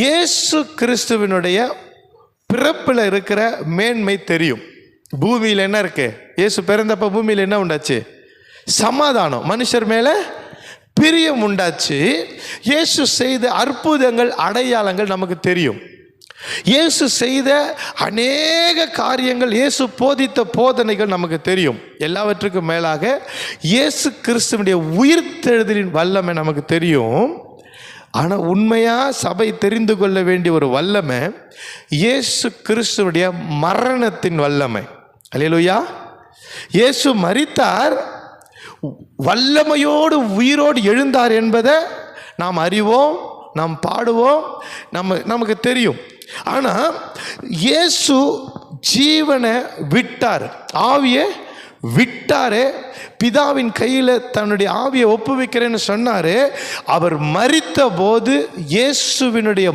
இயேசு கிறிஸ்துவினுடைய பிறப்பில் இருக்கிற மேன்மை தெரியும். பூமியில் என்ன இருக்கு? இயேசு பிறந்தப்ப பூமியில் என்ன உண்டாச்சு? சமாதானம், மனுஷர் மேலே பிரியம் உண்டாச்சு. இயேசு செய்த அற்புதங்கள், அடையாளங்கள் நமக்கு தெரியும். இயேசு செய்த அநேக காரியங்கள், இயேசு போதித்த போதனைகள் நமக்கு தெரியும். எல்லாவற்றுக்கும் மேலாக இயேசு கிறிஸ்துவனுடைய உயிர்த்தெழுதலின் வல்லமை நமக்கு தெரியும். ஆனால் உண்மையாக சபை தெரிந்து கொள்ள வேண்டிய ஒரு வல்லமை இயேசு கிறிஸ்துவனுடைய மரணத்தின் வல்லமை. அல்லேலூயா. இயேசு மரித்தார், வல்லமையோடு உயிரோடு எழுந்தார் என்பதை நாம் அறிவோம், நாம் பாடுவோம், நமக்கு தெரியும். ஆனால் இயேசு ஜீவனை விட்டார், ஆவியை விட்டாரு. பிதாவின் கையில் தன்னுடைய ஆவியை ஒப்புவிக்கிறேன்னு சொன்னார். அவர் மரித்த போது இயேசுவினுடைய